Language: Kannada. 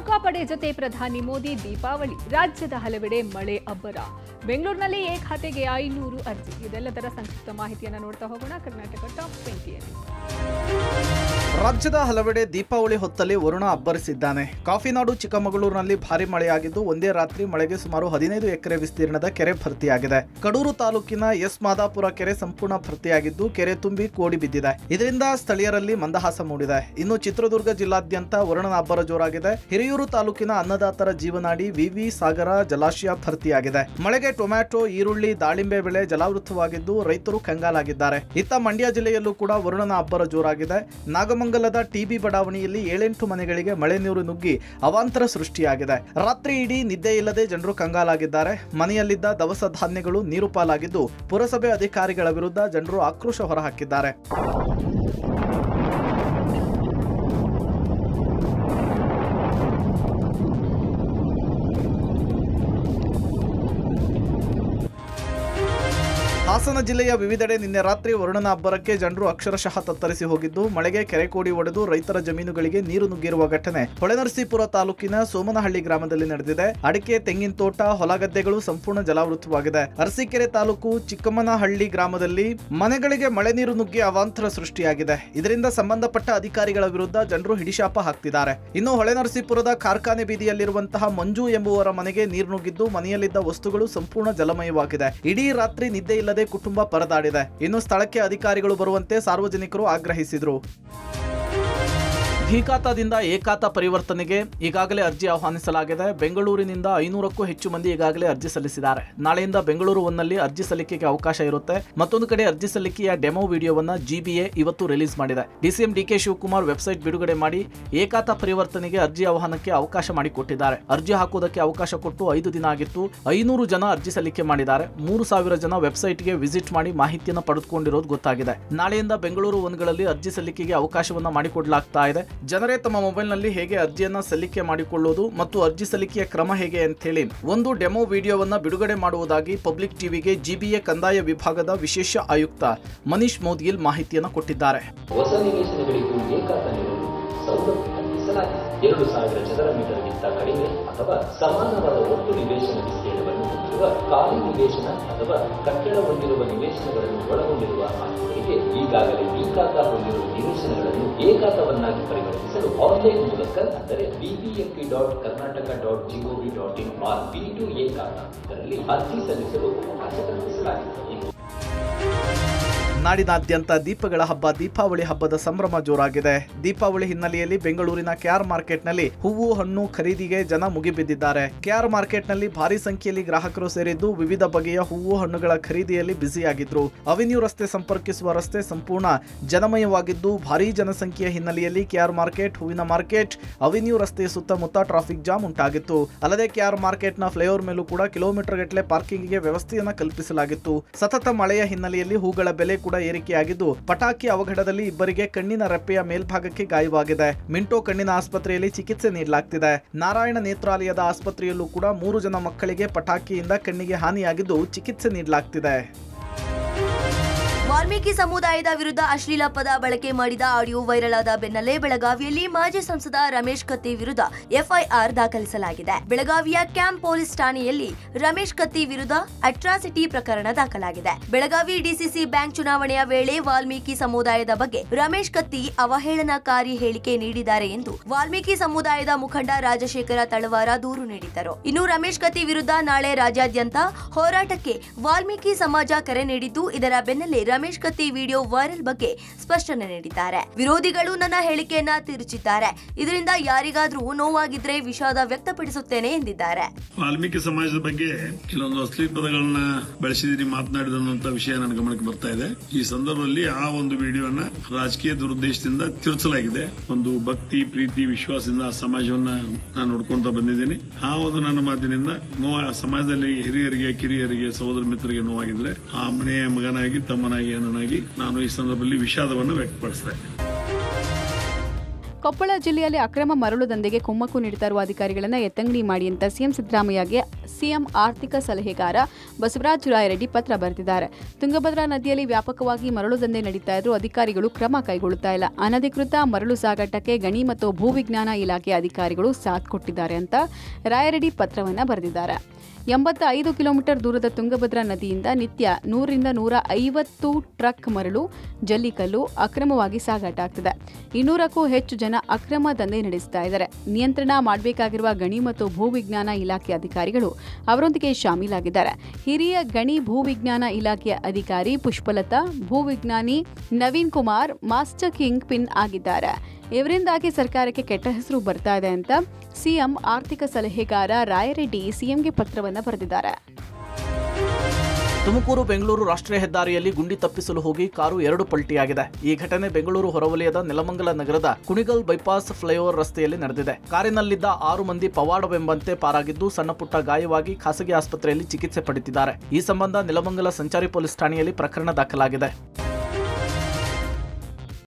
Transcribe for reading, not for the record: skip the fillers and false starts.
ನೌಕಾಪಡೆ ಜೊತೆ ಪ್ರಧಾನಿ ಮೋದಿ ದೀಪಾವಳಿ. ರಾಜ್ಯದ ಹಲವೆಡೆ ಮಳೆ ಅಬ್ಬರ. ಬೆಂಗಳೂರಿನಲ್ಲಿ ಖಾತೆಗೆ 500 ಅರ್ಜಿ. ಇದೆಲ್ಲದರ ಸಂಕ್ಷಿಪ್ತ ಮಾಹಿತಿಯನ್ನು ನೋಡ್ತಾ ಹೋಗೋಣ. ಕರ್ನಾಟಕ ಟಾಪ್ 20ಯಲ್ಲಿ ರಾಜ್ಯದ ಹಲವೆಡೆ ದೀಪಾವಳಿ ಹೊತ್ತಲ್ಲಿ ವರುಣ ಅಬ್ಬರಿಸಿದ್ದಾನೆ. ಕಾಫಿನಾಡು ಚಿಕ್ಕಮಗಳೂರಿನಲ್ಲಿ ಭಾರಿ ಮಳೆಯಾಗಿದ್ದು ಒಂದೇ ರಾತ್ರಿ ಮಳೆಗೆ ಸುಮಾರು 15 ಎಕರೆ ವಿಸ್ತೀರ್ಣದ ಕೆರೆ ಭರ್ತಿಯಾಗಿದೆ. ಕಡೂರು ತಾಲೂಕಿನ ಎಸ್ ಮಾದಾಪುರ ಕೆರೆ ಸಂಪೂರ್ಣ ಭರ್ತಿಯಾಗಿದ್ದು ಕೆರೆ ತುಂಬಿ ಕೋಡಿ ಬಿದ್ದಿದೆ. ಇದರಿಂದ ಸ್ಥಳೀಯರಲ್ಲಿ ಮಂದಹಾಸ ಮೂಡಿದೆ. ಇನ್ನು ಚಿತ್ರದುರ್ಗ ಜಿಲ್ಲಾದ್ಯಂತ ವರುಣನ ಅಬ್ಬರ ಜೋರಾಗಿದೆ. ಹಿರಿಯೂರು ತಾಲೂಕಿನ ಅನ್ನದಾತರ ಜೀವನಾಡಿ ವಿವಿ ಸಾಗರ ಜಲಾಶಯ ಭರ್ತಿಯಾಗಿದೆ. ಮಳೆಗೆ ಟೊಮ್ಯಾಟೊ, ಈರುಳ್ಳಿ, ದಾಳಿಂಬೆ ಬೆಳೆ ಜಲಾವೃತವಾಗಿದ್ದು ರೈತರು ಕಂಗಾಲಾಗಿದ್ದಾರೆ. ಇತ್ತ ಮಂಡ್ಯ ಜಿಲ್ಲೆಯಲ್ಲೂ ಕೂಡ ವರುಣನ ಅಬ್ಬರ ಜೋರಾಗಿದೆ. ನಾಗಮಂಗಲದ ಟಿಬಿ ಬಡಾವಣೆಯಲ್ಲಿ 7-8 ಮನೆಗಳಿಗೆ ಮಳೆ ನೀರು ನುಗ್ಗಿ ಅವಾಂತರ ಸೃಷ್ಟಿಯಾಗಿದೆ. ರಾತ್ರಿ ಇಡೀ ನಿದ್ದೆ ಇಲ್ಲದೆ ಜನರು ಕಂಗಾಲಾಗಿದ್ದಾರೆ. ಮನೆಯಲ್ಲಿದ್ದ ದವಸ ಧಾನ್ಯಗಳು ನೀರು ಪಾಲಾಗಿದ್ದು ಪುರಸಭೆ ಅಧಿಕಾರಿಗಳ ವಿರುದ್ಧ ಜನರು ಆಕ್ರೋಶ ಹೊರಹಾಕಿದ್ದಾರೆ. ಹಾಸನ ಜಿಲ್ಲೆಯ ವಿವಿಧೆಡೆ ನಿನ್ನೆ ರಾತ್ರಿ ವರುಣನ ಅಬ್ಬರಕ್ಕೆ ಜನರು ಅಕ್ಷರಶಃ ತತ್ತರಿಸಿ ಹೋಗಿದ್ದು ಮಳೆಗೆ ಕೆರೆಕೋಡಿ ಒಡೆದು ರೈತರ ಜಮೀನುಗಳಿಗೆ ನೀರು ನುಗ್ಗಿರುವ ಘಟನೆ ಹೊಳೆನರಸೀಪುರ ತಾಲೂಕಿನ ಸೋಮನಹಳ್ಳಿ ಗ್ರಾಮದಲ್ಲಿ ನಡೆದಿದೆ. ಅಡಿಕೆ, ತೆಂಗಿನ ತೋಟ, ಹೊಲಗದ್ದೆಗಳು ಸಂಪೂರ್ಣ ಜಲಾವೃತವಾಗಿದೆ. ಅರಸೀಕೆರೆ ತಾಲೂಕು ಚಿಕ್ಕಮ್ಮನಹಳ್ಳಿ ಗ್ರಾಮದಲ್ಲಿ ಮನೆಗಳಿಗೆ ಮಳೆ ನೀರು ನುಗ್ಗಿ ಅವಾಂತರ ಸೃಷ್ಟಿಯಾಗಿದೆ. ಇದರಿಂದ ಸಂಬಂಧಪಟ್ಟ ಅಧಿಕಾರಿಗಳ ವಿರುದ್ಧ ಜನರು ಹಿಡಿಶಾಪ ಹಾಕ್ತಿದ್ದಾರೆ. ಇನ್ನು ಹೊಳೆನರಸೀಪುರದ ಕಾರ್ಖಾನೆ ಬೀದಿಯಲ್ಲಿರುವಂತಹ ಮಂಜು ಎಂಬುವರ ಮನೆಗೆ ನೀರು ನುಗ್ಗಿದ್ದು ಮನೆಯಲ್ಲಿದ್ದ ವಸ್ತುಗಳು ಸಂಪೂರ್ಣ ಜಲಮಯವಾಗಿದೆ. ಇಡೀ ರಾತ್ರಿ ನಿದ್ದೆ ಇಲ್ಲದೆ ಕುಟುಂಬ ಪರದಾಡಿದೆ. ಇನ್ನು ಸ್ಥಳಕ್ಕೆ ಅಧಿಕಾರಿಗಳು ಬರುವಂತೆ ಸಾರ್ವಜನಿಕರು ಆಗ್ರಹಿಸಿದರು. ಭಿಖಾತಾದಿಂದ ಏಕಾತ ಪರಿವರ್ತನೆಗೆ ಈಗಾಗಲೇ ಅರ್ಜಿ ಆಹ್ವಾನಿಸಲಾಗಿದೆ. ಬೆಂಗಳೂರಿನಿಂದ 500ಕ್ಕೂ ಹೆಚ್ಚು ಮಂದಿ ಈಗಾಗಲೇ ಅರ್ಜಿ ಸಲ್ಲಿಸಿದ್ದಾರೆ. ನಾಳೆಯಿಂದ ಬೆಂಗಳೂರು 1ನಲ್ಲಿ ಅರ್ಜಿ ಸಲ್ಲಿಕೆಗೆ ಅವಕಾಶ ಇರುತ್ತೆ. ಮತ್ತೊಂದು ಕಡೆ ಅರ್ಜಿ ಸಲ್ಲಿಕೆಯ ಡೆಮೋ ವಿಡಿಯೋವನ್ನ ಜಿಬಿಎ ಇವತ್ತು ರಿಲೀಸ್ ಮಾಡಿದೆ. ಡಿಸಿಎಂ ಡಿಕೆ ಶಿವಕುಮಾರ್ ವೆಬ್ಸೈಟ್ ಬಿಡುಗಡೆ ಮಾಡಿ ಏಕಾತ ಪರಿವರ್ತನೆಗೆ ಅರ್ಜಿ ಆಹ್ವಾನಕ್ಕೆ ಅವಕಾಶ ಮಾಡಿಕೊಟ್ಟಿದ್ದಾರೆ. ಅರ್ಜಿ ಹಾಕುವುದಕ್ಕೆ ಅವಕಾಶ ಕೊಟ್ಟು 5 ದಿನ ಆಗಿತ್ತು. 500 ಜನ ಅರ್ಜಿ ಸಲ್ಲಿಕೆ ಮಾಡಿದ್ದಾರೆ. 3000 ಜನ ವೆಬ್ಸೈಟ್ಗೆ ವಿಸಿಟ್ ಮಾಡಿ ಮಾಹಿತಿಯನ್ನು ಪಡೆದುಕೊಂಡಿರೋದು ಗೊತ್ತಾಗಿದೆ. ನಾಳೆಯಿಂದ ಬೆಂಗಳೂರು 1ಗಳಲ್ಲಿ ಅರ್ಜಿ ಸಲ್ಲಿಕೆಗೆ ಅವಕಾಶವನ್ನ ಮಾಡಿಕೊಡಲಾಗ್ತಾ ಇದೆ. ಜನರೇ ತಮ್ಮ ಮೊಬೈಲ್ನಲ್ಲಿ ಹೇಗೆ ಅರ್ಜಿಯನ್ನ ಸಲ್ಲಿಕೆ ಮಾಡಿಕೊಳ್ಳೋದು ಮತ್ತು ಅರ್ಜಿ ಸಲ್ಲಿಕೆಯ ಕ್ರಮ ಹೇಗೆ ಅಂತ ಹೇಳಿ ಒಂದು ಡೆಮೋ ವಿಡಿಯೋವನ್ನ ಬಿಡುಗಡೆ ಮಾಡುವುದಾಗಿ ಪಬ್ಲಿಕ್ ಟಿವಿಗೆ ಜಿಬಿಎ ಕಂದಾಯ ವಿಭಾಗದ ವಿಶೇಷ ಆಯುಕ್ತ ಮನೀಶ್ ಮೋದ್ಗಿಲ್ ಮಾಹಿತಿಯನ್ನು ಕೊಟ್ಟಿದ್ದಾರೆ. ಹೊಸ ನಿವೇಶನಗಳಿಗೂ ಏಕಾತ ನೀಡಲು ಸೌಲಭ್ಯ ಕಲ್ಪಿಸಲಾಗಿದೆ. 2000 ಚದರ ಮೀಟರ್ಗಿಂತ ಕಡಿಮೆ ಅಥವಾ ಸಮಾನವಾದ ಒಟ್ಟು ನಿವೇಶನ ವಿಸ್ತೀರ್ಣವನ್ನು ಹೊಂದಿರುವ ಖಾಲಿ ನಿವೇಶನ ಅಥವಾ ಕಟ್ಟಡ ಹೊಂದಿರುವ ನಿವೇಶನಗಳನ್ನು ಒಳಗೊಂಡಿರುವ ಆಸ್ತಿಗಳಿಗೆ ಈಗಾಗಲೇ ಏಕಾತ ಹೊಂದಿರುವ ನಿವೇಶನಗಳನ್ನು ಏಕಾತವನ್ನಾಗಿ ಪರಿವರ್ತಿಸಲು ಆನ್ಲೈನ್ ಮೂಲಕ ಅಂದರೆ bbmp.karnataka.gov.in B2 ಏಕಾತ ಇದರಲ್ಲಿ ಅರ್ಜಿ ಸಲ್ಲಿಸಲು ಅವಕಾಶ ಕಲ್ಪಿಸಲಾಗಿದೆ. ನಾಡಿನಾದ್ಯಂತ ದೀಪಗಳ ಹಬ್ಬ ದೀಪಾವಳಿ ಹಬ್ಬದ ಸಂಭ್ರಮ ಜೋರಾಗಿದೆ. ದೀಪಾವಳಿ ಹಿನ್ನೆಲೆಯಲ್ಲಿ ಬೆಂಗಳೂರಿನ ಕೆಆರ್ ಮಾರ್ಕೆಟ್ನಲ್ಲಿ ಹೂವು ಹಣ್ಣು ಖರೀದಿಗೆ ಜನ ಮುಗಿಬಿದ್ದಿದ್ದಾರೆ. ಕೆಆರ್ ಮಾರ್ಕೆಟ್ನಲ್ಲಿ ಭಾರಿ ಸಂಖ್ಯೆಯಲ್ಲಿ ಗ್ರಾಹಕರು ಸೇರಿದ್ದು ವಿವಿಧ ಬಗೆಯ ಹೂವು ಹಣ್ಣುಗಳ ಖರೀದಿಯಲ್ಲಿ ಬ್ಯುಸಿಯಾಗಿದ್ರು. ಅವೆನ್ಯೂ ರಸ್ತೆ ಸಂಪರ್ಕಿಸುವ ರಸ್ತೆ ಸಂಪೂರ್ಣ ಜನಮಯವಾಗಿದ್ದು ಭಾರೀ ಜನಸಂಖ್ಯೆಯ ಹಿನ್ನೆಲೆಯಲ್ಲಿ ಕೆಆರ್ ಮಾರ್ಕೆಟ್, ಹೂವಿನ ಮಾರ್ಕೆಟ್, ಅವೆನ್ಯೂ ರಸ್ತೆ ಸುತ್ತಮುತ್ತ ಟ್ರಾಫಿಕ್ ಜಾಮ್ ಉಂಟಾಗಿತ್ತು. ಅಲ್ಲದೆ ಕೆಆರ್ ಮಾರ್ಕೆಟ್ನ ಫ್ಲೈಓವರ್ ಮೇಲೂ ಕೂಡ ಕಿಲೋಮೀಟರ್ ಗಟ್ಟಲೆ ಪಾರ್ಕಿಂಗ್ಗೆ ವ್ಯವಸ್ಥೆಯನ್ನು ಕಲ್ಪಿಸಲಾಗಿತ್ತು. ಸತತ ಮಳೆಯ ಹಿನ್ನೆಲೆಯಲ್ಲಿ ಹೂಗಳ ಬೆಲೆ ಕೂಡ ಏರಿಕೆಯಾಗಿದ್ದು ಪಟಾಕಿ ಅವಘಡದಲ್ಲಿ ಇಬ್ಬರಿಗೆ ಕಣ್ಣಿನ ರೆಪ್ಪೆಯ ಮೇಲ್ಭಾಗಕ್ಕೆ ಗಾಯವಾಗಿದೆ. ಮಿಂಟೋ ಕಣ್ಣಿನ ಆಸ್ಪತ್ರೆಯಲ್ಲಿ ಚಿಕಿತ್ಸೆ ನೀಡಲಾಗ್ತಿದೆ. ನಾರಾಯಣ ನೇತ್ರಾಲಯದ ಆಸ್ಪತ್ರೆಯಲ್ಲೂ ಕೂಡ 3 ಜನ ಮಕ್ಕಳಿಗೆ ಪಟಾಕಿಯಿಂದ ಕಣ್ಣಿಗೆ ಹಾನಿಯಾಗಿದ್ದು ಚಿಕಿತ್ಸೆ ನೀಡಲಾಗ್ತಿದೆ. ವಾಲ್ಮೀಕಿ ಸಮುದಾಯದ ವಿರುದ್ಧ ಅಶ್ಲೀಲ ಪದ ಬಳಕೆ ಮಾಡಿದ ಆಡಿಯೋ ವೈರಲ್ ಆದ ಬೆನ್ನಲ್ಲೇ ಬೆಳಗಾವಿಯಲ್ಲಿ ಮಾಜಿ ಸಂಸದ ರಮೇಶ್ ಕತ್ತಿ ವಿರುದ್ಧ ಎಫ್ಐಆರ್ ದಾಖಲಿಸಲಾಗಿದೆ. ಬೆಳಗಾವಿಯ ಕ್ಯಾಂಪ್ ಪೊಲೀಸ್ ಠಾಣೆಯಲ್ಲಿ ರಮೇಶ್ ಕತ್ತಿ ವಿರುದ್ಧ ಅಟ್ರಾಸಿಟಿ ಪ್ರಕರಣ ದಾಖಲಾಗಿದೆ. ಬೆಳಗಾವಿ ಡಿಸಿಸಿ ಬ್ಯಾಂಕ್ ಚುನಾವಣೆಯ ವೇಳೆ ವಾಲ್ಮೀಕಿ ಸಮುದಾಯದ ಬಗ್ಗೆ ರಮೇಶ್ ಕತ್ತಿ ಅವಹೇಳನಕಾರಿ ಹೇಳಿಕೆ ನೀಡಿದ್ದಾರೆ ಎಂದು ವಾಲ್ಮೀಕಿ ಸಮುದಾಯದ ಮುಖಂಡ ರಾಜಶೇಖರ ತಳವಾರ ದೂರು ನೀಡಿದ್ದರು. ಇನ್ನು ರಮೇಶ್ ಕತ್ತಿ ವಿರುದ್ಧ ನಾಳೆ ರಾಜ್ಯಾದ್ಯಂತ ಹೋರಾಟಕ್ಕೆ ವಾಲ್ಮೀಕಿ ಸಮಾಜ ಕರೆ ನೀಡಿದ್ದು ಇದರ ಬೆನ್ನಲ್ಲೇ ರಮೇಶ್ ಕತ್ತಿ ವಿಡಿಯೋ ವೈರಲ್ ಬಗ್ಗೆ ಸ್ಪಷ್ಟನೆ ನೀಡಿದ್ದಾರೆ. ವಿರೋಧಿಗಳು ನನ್ನ ಹೇಳಿಕೆಯನ್ನ ತಿರುಚಿದ್ದಾರೆ. ಇದರಿಂದ ಯಾರಿಗಾದ್ರೂ ನೋವಾಗಿದ್ರೆ ವಿಷಾದ ವ್ಯಕ್ತಪಡಿಸುತ್ತೇನೆ ಎಂದಿದ್ದಾರೆ. ವಾಲ್ಮೀಕಿ ಸಮಾಜದ ಬಗ್ಗೆ ಕೆಲವೊಂದು ಅಶ್ಲೀಲ ಪದಗಳನ್ನ ಬಳಸಿದಿರಿ ಮಾತನಾಡಿದಂತ ವಿಷಯ ನನ್ನ ಗಮನಕ್ಕೆ ಬರ್ತಾ ಇದೆ. ಈ ಸಂದರ್ಭದಲ್ಲಿ ಆ ಒಂದು ವಿಡಿಯೋನ ರಾಜಕೀಯ ದುರುದ್ದೇಶದಿಂದ ತಿರುಚಲಾಗಿದೆ. ಒಂದು ಭಕ್ತಿ, ಪ್ರೀತಿ, ವಿಶ್ವಾಸದಿಂದ ಆ ಸಮಾಜವನ್ನ ನಾನು ನೋಡ್ಕೊಂತ ಬಂದಿದ್ದೀನಿ. ಆ ಒಂದು ನನ್ನ ಮಾತಿನಿಂದ ಸಮಾಜದಲ್ಲಿ ಹಿರಿಯರಿಗೆ, ಕಿರಿಯರಿಗೆ, ಸಹೋದರ ಮಿತ್ರರಿಗೆ ನೋವಾಗಿದ್ರೆ ಆ ಮನೆಯ ಮಗನಾಗಿ, ತಮ್ಮನಾಗಿ, ಅಣ್ಣನಾಗಿ ನಾನು ಈ ಸಂದರ್ಭದಲ್ಲಿ ವಿಷಾದವನ್ನು ವ್ಯಕ್ತಪಡಿಸ್ತೇನೆ. ಕೊಪ್ಪಳ ಜಿಲ್ಲೆಯಲ್ಲಿ ಅಕ್ರಮ ಮರಳು ದಂಧೆಗೆ ಕುಮ್ಮಕ್ಕು ನೀಡುತ್ತಾ ಇರುವ ಅಧಿಕಾರಿಗಳನ್ನು ಎತ್ತಂಗಡಿ ಮಾಡಿ ಅಂತ ಸಿಎಂ ಸಿದ್ದರಾಮಯ್ಯಗೆ ಸಿಎಂ ಆರ್ಥಿಕ ಸಲಹೆಗಾರ ಬಸವರಾಜ ರಾಯರೆಡ್ಡಿ ಪತ್ರ ಬರೆದಿದ್ದಾರೆ. ತುಂಗಭದ್ರಾ ನದಿಯಲ್ಲಿ ವ್ಯಾಪಕವಾಗಿ ಮರಳು ದಂಧೆ ನಡೀತಾ ಇದ್ರೂ ಅಧಿಕಾರಿಗಳು ಕ್ರಮ ಕೈಗೊಳ್ಳುತ್ತಾ ಇಲ್ಲ. ಅನಧಿಕೃತ ಮರಳು ಸಾಗಾಟಕ್ಕೆ ಗಣಿ ಮತ್ತು ಭೂವಿಜ್ಞಾನ ಇಲಾಖೆ ಅಧಿಕಾರಿಗಳು ಸಾಥ್ ಕೊಟ್ಟಿದ್ದಾರೆ ಅಂತ ರಾಯರೆಡ್ಡಿ ಪತ್ರವನ್ನು ಬರೆದಿದ್ದಾರೆ. 85 ಕಿಲೋಮೀಟರ್ ದೂರದ ತುಂಗಭದ್ರಾ ನದಿಯಿಂದ ನಿತ್ಯ 100 ರಿಂದ 150 ಟ್ರಕ್ ಮರಳು, ಜಲ್ಲಿಕಲ್ಲು ಅಕ್ರಮವಾಗಿ ಸಾಗಾಟ ಆಗ್ತಿದೆ. 200ಕ್ಕೂ ಹೆಚ್ಚು ಜನ ಅಕ್ರಮ ದಂಧೆ ನಡೆಸ್ತಾ ಇದ್ದಾರೆ. ನಿಯಂತ್ರಣ ಮಾಡಬೇಕಾಗಿರುವ ಗಣಿ ಮತ್ತು ಭೂವಿಜ್ಞಾನ ಇಲಾಖೆ ಅಧಿಕಾರಿಗಳು ಅವರೊಂದಿಗೆ ಶಾಮೀಲಾಗಿದ್ದಾರೆ. ಹಿರಿಯ ಗಣಿ ಭೂವಿಜ್ಞಾನ ಇಲಾಖೆಯ ಅಧಿಕಾರಿ ಪುಷ್ಪಲತಾ, ಭೂವಿಜ್ಞಾನಿ Naveen Kumar master kingpin ಆಗಿದ್ದಾರೆ. ಇವರಿಂದಾಗಿ ಸರ್ಕಾರಕ್ಕೆ ಕೆಟ್ಟ ಹೆಸರು ಬರ್ತಾ ಇದೆ ಅಂತ ಸಿಎಂ ಆರ್ಥಿಕ ಸಲಹೆಗಾರ ರಾಯರೆಡ್ಡಿ ಸಿಎಂಗೆ ಪತ್ರವನ್ನು ಬರೆದಿದ್ದಾರೆ. ತುಮಕೂರು ಬೆಂಗಳೂರು ರಾಷ್ಟ್ರೀಯ ಹೆದ್ದಾರಿಯಲ್ಲಿ ಗುಂಡಿ ತಪ್ಪಿಸಲು ಹೋಗಿ ಕಾರು 2 ಪಲ್ಟಿಯಾಗಿದೆ. ಈ ಘಟನೆ ಬೆಂಗಳೂರು ಹೊರವಲಯದ ನೆಲಮಂಗಲ ನಗರದ ಕುಣಿಗಲ್ ಬೈಪಾಸ್ ಫ್ಲೈಓವರ್ ರಸ್ತೆಯಲ್ಲಿ ನಡೆದಿದೆ. ಕಾರಿನಲ್ಲಿದ್ದ 6 ಮಂದಿ ಪವಾಡವೆಂಬಂತೆ ಪಾರಾಗಿದ್ದು ಸಣ್ಣಪುಟ್ಟ ಗಾಯವಾಗಿ ಖಾಸಗಿ ಆಸ್ಪತ್ರೆಯಲ್ಲಿ ಚಿಕಿತ್ಸೆ ಪಡೆದಿದ್ದಾರೆ. ಈ ಸಂಬಂಧ ನೆಲಮಂಗಲ ಸಂಚಾರಿ ಪೊಲೀಸ್ ಠಾಣೆಯಲ್ಲಿ ಪ್ರಕರಣ ದಾಖಲಾಗಿದೆ.